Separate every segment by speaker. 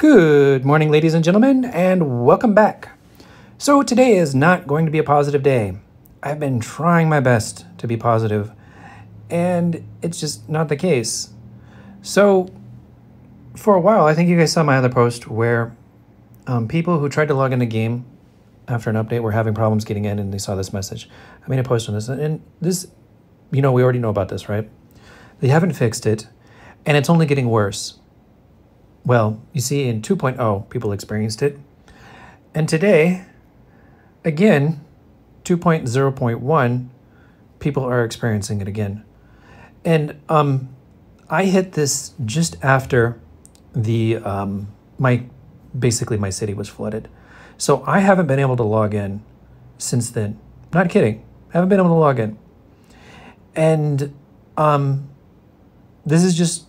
Speaker 1: Good morning, ladies and gentlemen, and welcome back. So today is not going to be a positive day. I've been trying my best to be positive, and it's just not the case. So for a while, I think you guys saw my other post where people who tried to log in the game after an update were having problems getting in, and they saw this message. I made a post on this, and this, we already know about this, right? They haven't fixed it, and it's only getting worse. Well, you see, in 2.0, people experienced it. And today, again, 2.0.1, people are experiencing it again. And I hit this just after the my city was flooded. So I haven't been able to log in since then. Not kidding. I haven't been able to log in. And this is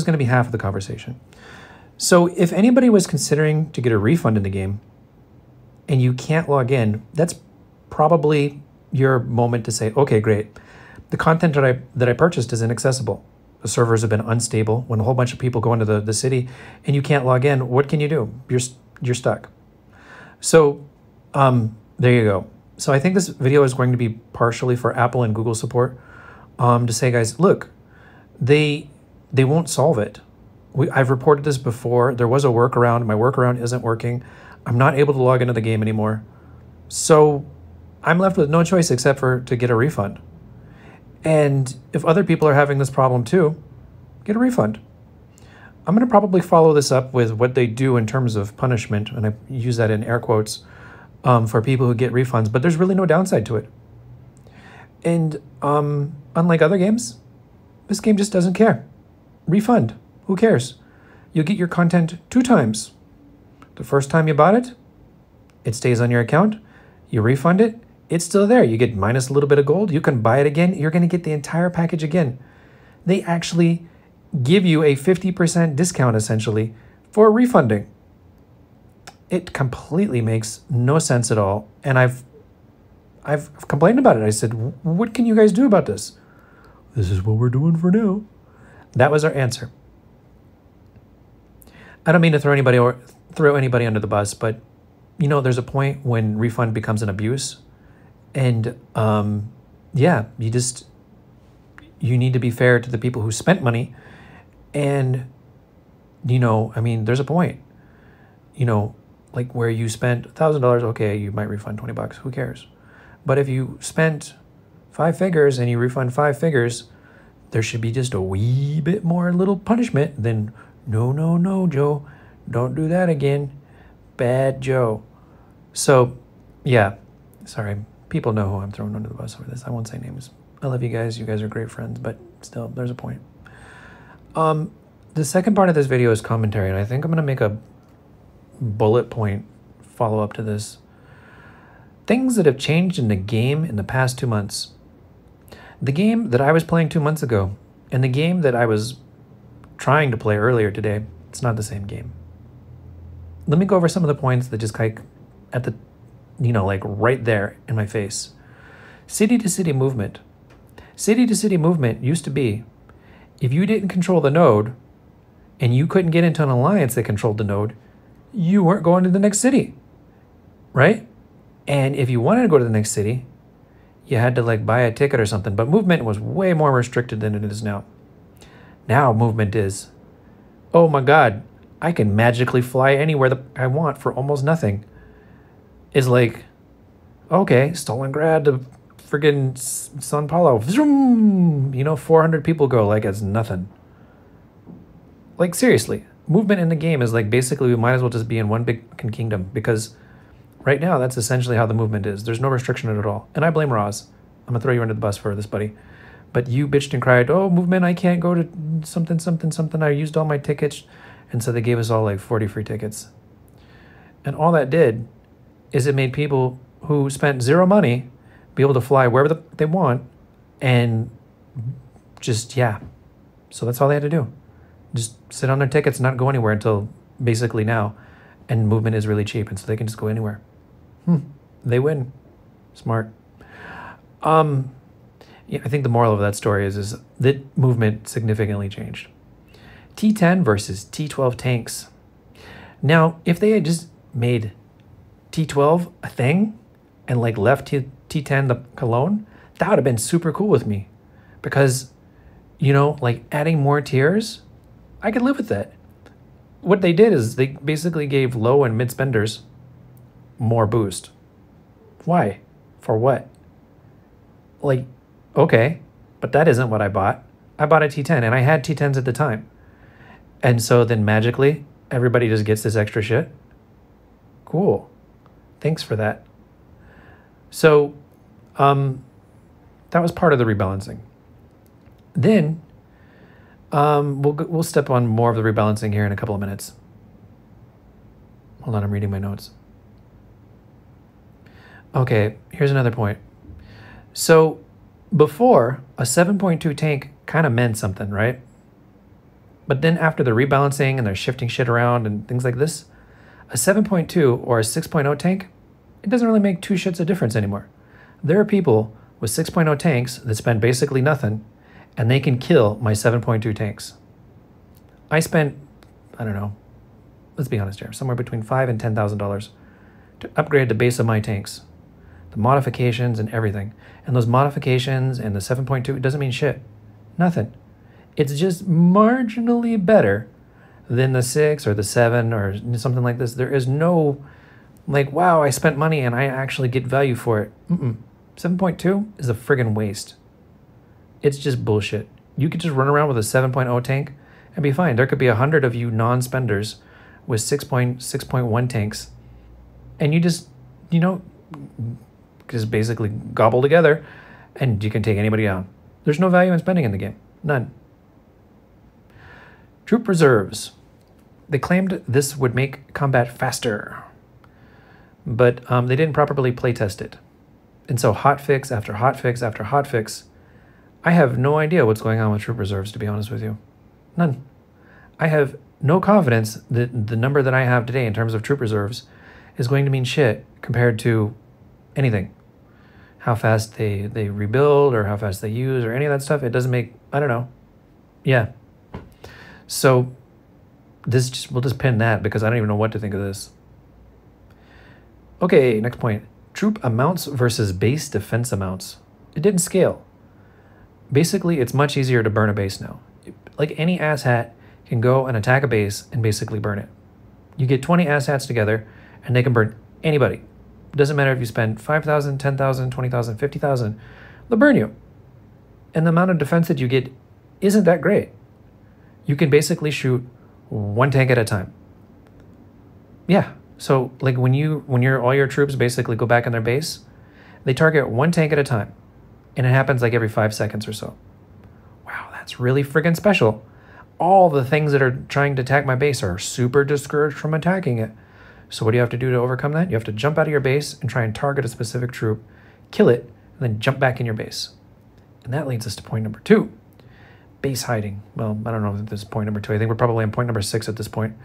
Speaker 1: going to be half of the conversation. So if anybody was considering to get a refund in the game and you can't log in, that's probably your moment to say, okay, great. The content that I purchased is inaccessible. The servers have been unstable. When a whole bunch of people go into the city and you can't log in, what can you do? You're stuck. So there you go. So I think this video is going to be partially for Apple and Google support to say, guys, look, they won't solve it. I've reported this before. There was a workaround. My workaround isn't working. I'm not able to log into the game anymore. So I'm left with no choice except for to get a refund. And if other people are having this problem too, get a refund. I'm going to probably follow this up with what they do in terms of punishment, and I use that in air quotes, for people who get refunds, but there's really no downside to it. And unlike other games, this game just doesn't care. Refund. Who cares? You'll get your content 2 times. The first time you bought it, it stays on your account. You refund it, it's still there. You get minus a little bit of gold. You can buy it again. You're going to get the entire package again. They actually give you a 50% discount, essentially, for refunding. It completely makes no sense at all. And I've complained about it. I said, what can you guys do about this? This is what we're doing for now. That was our answer. I don't mean to throw anybody under the bus, but there's a point when refund becomes an abuse, and yeah, you need to be fair to the people who spent money, and there's a point, like where you spent $1,000, okay, you might refund $20, who cares? But if you spent 5 figures and you refund 5 figures, there should be just a wee bit more little punishment than, no, Joe, don't do that again. Bad Joe. So, yeah, sorry. People know who I'm throwing under the bus over this. I won't say names. I love you guys. You guys are great friends, but still, there's a point. The second part of this video is commentary, and I think I'm going to make a bullet point follow-up to this. Things that have changed in the game in the past 2 months. The game that I was playing 2 months ago and the game that I was trying to play earlier today, it's not the same game. Let me go over some of the points that just like at the, like right there in my face. City-to-city movement. City-to-city movement used to be, if you didn't control the node and you couldn't get into an alliance that controlled the node, you weren't going to the next city, right? And if you wanted to go to the next city, you had to like buy a ticket or something, but movement was way more restricted than it is now. Now movement is, oh my God, I can magically fly anywhere that I want for almost nothing. It's like, okay, Stalingrad to friggin' Sao Paulo, zoom, 400 people go like it's nothing. Like seriously, movement in the game is like basically we might as well just be in one big fucking kingdom, because right now that's essentially how the movement is. There's no restriction at all. And I blame Roz. I'm gonna throw you under the bus for this, buddy. But you bitched and cried, oh, movement, I can't go to something. I used all my tickets. And so they gave us all like 40 free tickets. And all that did is it made people who spent 0 money be able to fly wherever they want, and just, yeah. So that's all they had to do. Just sit on their tickets and not go anywhere until basically now. And movement is really cheap, and so they can just go anywhere. They win. Smart. Yeah, I think the moral of that story is that movement significantly changed. T10 versus T12 tanks. Now, if they had just made T12 a thing and like left T10 the cologne, that would have been super cool with me, because, you know, like adding more tiers, I could live with that. What they did is they basically gave low and mid spenders more boost. Why? For what? Like, okay, but that isn't what I bought. I bought a T10 and I had T10s at the time. And so then magically, everybody just gets this extra shit. Cool. Thanks for that. So, that was part of the rebalancing. Then, we'll step on more of the rebalancing here in a couple of minutes. Hold on, I'm reading my notes. Okay, here's another point. So, before, a 7.2 tank kind of meant something, right? But then after the rebalancing and they're shifting shit around and things like this, a 7.2 or a 6.0 tank, it doesn't really make two shits of difference anymore. There are people with 6.0 tanks that spend basically nothing, and they can kill my 7.2 tanks. I spent, I don't know, let's be honest here, somewhere between $5,000 and $10,000 to upgrade the base of my tanks, the modifications and everything. And those modifications and the 7.2, it doesn't mean shit. Nothing. It's just marginally better than the 6 or the 7 or something like this. There is no, like, wow, I spent money and I actually get value for it. 7.2 is a friggin' waste. It's just bullshit. You could just run around with a 7.0 tank and be fine. There could be 100 of you non-spenders with 6.1 tanks, and you just, you know, just basically gobble together and you can take anybody down. There's no value in spending in the game. None. Troop reserves. They claimed this would make combat faster, but they didn't properly playtest it. And so hotfix after hotfix after hotfix, I have no idea what's going on with troop reserves, to be honest with you. None. I have no confidence that the number that I have today in terms of troop reserves is going to mean shit compared to anything. How fast they rebuild or how fast they use or any of that stuff, it doesn't make, I don't know. Yeah. So we'll just pin that because I don't even know what to think of this. Okay, next point. Troop amounts versus base defense amounts. It didn't scale. Basically, it's much easier to burn a base now. Like any asshat can go and attack a base and basically burn it. You get 20 asshats together and they can burn anybody. It doesn't matter if you spend 5,000, 10,000, 20,000, 50,000, they'll burn you. And the amount of defense that you get isn't that great. You can basically shoot one tank at a time. Yeah, so like when all your troops basically go back in their base, they target one tank at a time. And it happens like every 5 seconds or so. Wow, that's really friggin' special. All the things that are trying to attack my base are super discouraged from attacking it. So what do you have to do to overcome that? You have to jump out of your base and try and target a specific troop, kill it, and then jump back in your base. And that leads us to point number 2. Base hiding. Well, I don't know if this is point number 2. I think we're probably on point number 6 at this point.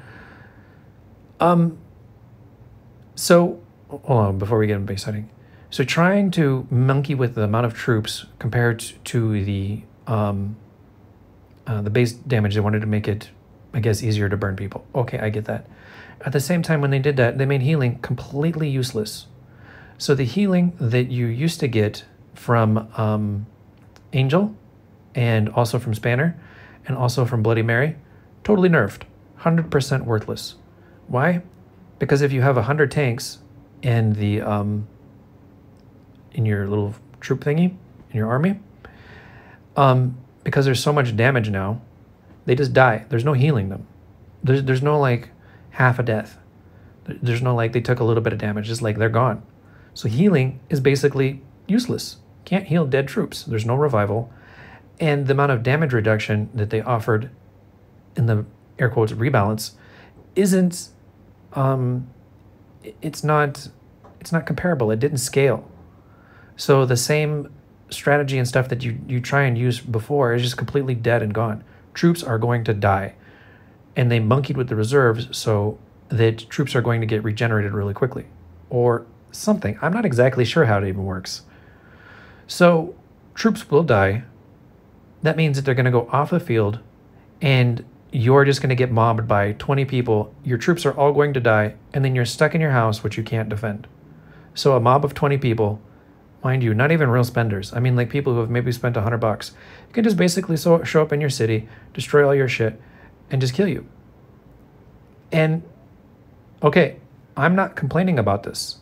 Speaker 1: So, hold on, before we get into base hiding. So trying to monkey with the amount of troops compared to the base damage, they wanted to make it, I guess, easier to burn people. Okay, I get that. At the same time, when they did that, they made healing completely useless. So the healing that you used to get from Angel and also from Spanner and also from Bloody Mary, totally nerfed, 100% worthless. Why? Because if you have 100 tanks in the in your little troop thingy, in your army, because there's so much damage now, they just die. There's no healing them. There's no like half a death. There's no like they took a little bit of damage, just like they're gone. So healing is basically useless. Can't heal dead troops. There's no revival. And the amount of damage reduction that they offered in the air quotes rebalance isn't it's not comparable. It didn't scale. So the same strategy and stuff that you try and use before is just completely dead and gone. Troops are going to die. And they monkeyed with the reserves so that troops are going to get regenerated really quickly. Or something. I'm not exactly sure how it even works. So troops will die. That means that they're going to go off the field and you're just going to get mobbed by 20 people. Your troops are all going to die, and then you're stuck in your house, which you can't defend. So a mob of 20 people, mind you, not even real spenders. I mean, like people who have maybe spent $100, can just basically show up in your city, destroy all your shit, and just kill you. And okay, I'm not complaining about this.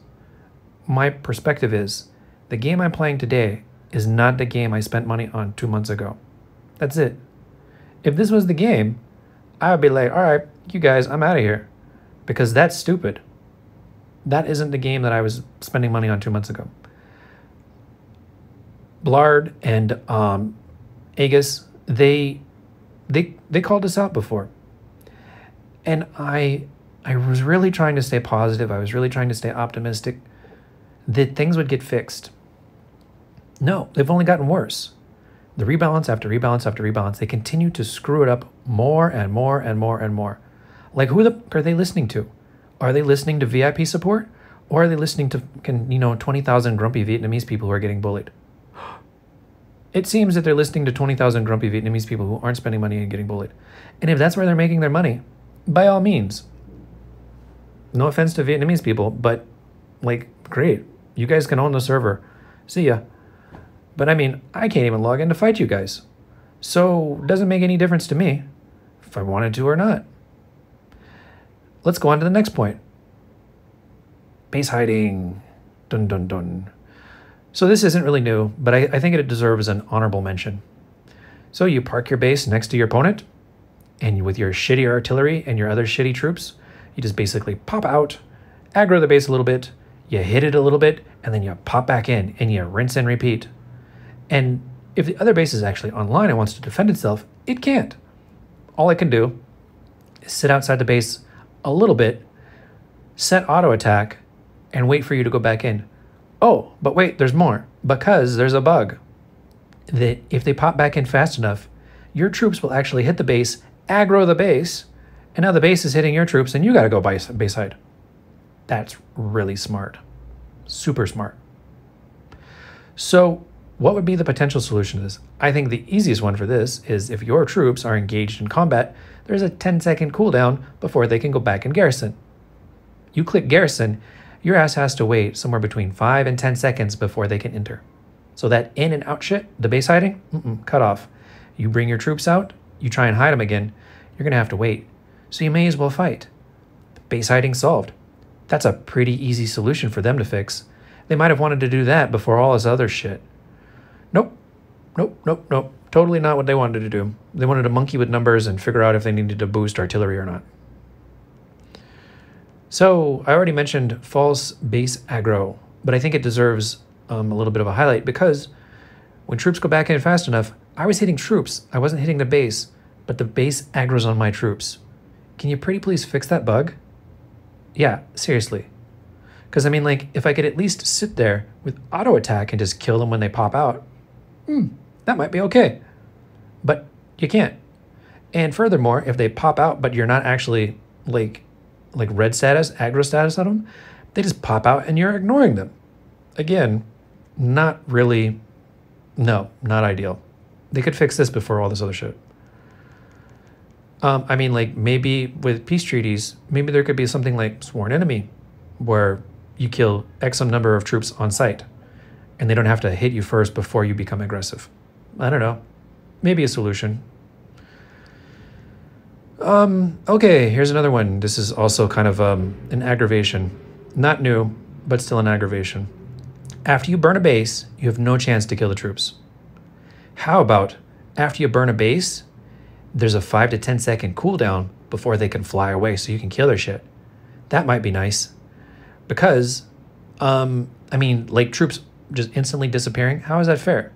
Speaker 1: My perspective is the game I'm playing today is not the game I spent money on 2 months ago. That's it. If this was the game, I would be like, all right, you guys, I'm out of here. Because that's stupid. That isn't the game that I was spending money on 2 months ago. Blard and Aegis, they called us out before. And I was really trying to stay positive. I was really trying to stay optimistic that things would get fixed. No, they've only gotten worse. The rebalance after rebalance after rebalance, they continue to screw it up more and more and more and more. Like, who are they listening to? Are they listening to VIP support? Or are they listening to 20,000 grumpy Vietnamese people who are getting bullied? It seems that they're listening to 20,000 grumpy Vietnamese people who aren't spending money and getting bullied. And if that's where they're making their money, by all means. No offense to Vietnamese people, but like, great. You guys can own the server. See ya. But I mean, I can't even log in to fight you guys. So it doesn't make any difference to me if I wanted to or not. Let's go on to the next point. Base hiding. Dun dun dun. So this isn't really new, but I think it deserves an honorable mention. So you park your base next to your opponent, and with your shitty artillery and your other shitty troops, you just basically pop out, aggro the base a little bit, you hit it a little bit, and then you pop back in, and you rinse and repeat. And if the other base is actually online and wants to defend itself, it can't. All it can do is sit outside the base a little bit, set auto attack, and wait for you to go back in. Oh, but wait, there's more. Because there's a bug that if they pop back in fast enough, your troops will actually hit the base, aggro the base, and now the base is hitting your troops and you got to go base hide. That's really smart. Super smart. So what would be the potential solution to this? I think the easiest one for this is if your troops are engaged in combat, there's a 10-second cooldown before they can go back and garrison. You click garrison, your ass has to wait somewhere between 5 and 10 seconds before they can enter. So that in and out shit, the base hiding, cut off. You bring your troops out, you try and hide them again, you're going to have to wait. So you may as well fight. Base hiding solved. That's a pretty easy solution for them to fix. They might have wanted to do that before all this other shit. Nope. Totally not what they wanted to do. They wanted to monkey with numbers and figure out if they needed to boost artillery or not. So I already mentioned false base aggro, but I think it deserves a little bit of a highlight because when troops go back in fast enough, I was hitting troops. I wasn't hitting the base, but the base aggro's on my troops. Can you pretty please fix that bug? Yeah, seriously. Because I mean, like, if I could at least sit there with auto attack and just kill them when they pop out, that might be okay. But you can't. And furthermore, if they pop out, but you're not actually like red status, aggro status on them, they just pop out and you're ignoring them. Again, not really, no, not ideal. They could fix this before all this other shit. I mean, like, maybe with peace treaties, maybe there could be something like sworn enemy, where you kill X number of troops on site, and they don't have to hit you first before you become aggressive. I don't know. Maybe a solution. Okay, here's another one. This is also kind of an aggravation. Not new, but still an aggravation. After you burn a base, you have no chance to kill the troops. How about after you burn a base, there's a 5 to 10 second cooldown before they can fly away so you can kill their shit? That might be nice. Because, I mean, like, troops just instantly disappearing, how is that fair?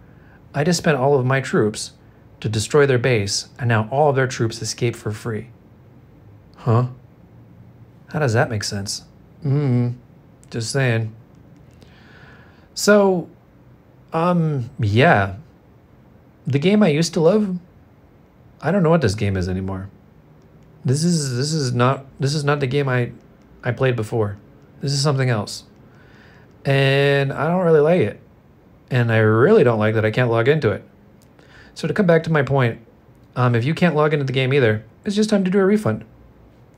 Speaker 1: I just spent all of my troops to destroy their base, and now all of their troops escape for free. Huh? How does that make sense? Just saying. So, yeah. The game I used to love, I don't know what this game is anymore. This is not the game I played before. This is something else. And I don't really like it. And I really don't like that I can't log into it. So to come back to my point, if you can't log into the game either, it's just time to do a refund.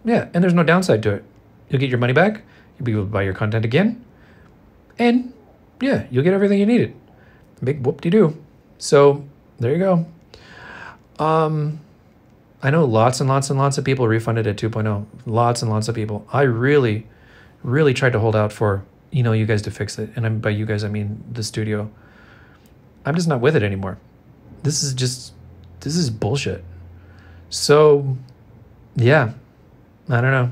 Speaker 1: Yeah, and there's no downside to it. You'll get your money back. You'll be able to buy your content again. And yeah, you'll get everything you needed. Big whoop-de-doo. So there you go. I know lots and lots and lots of people refunded at 2.0. Lots and lots of people. I really, really tried to hold out for, you guys to fix it. And by you guys, I mean the studio. I'm just not with it anymore. This is bullshit. So yeah, I don't know.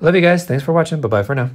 Speaker 1: Love you guys. Thanks for watching. Bye-bye for now.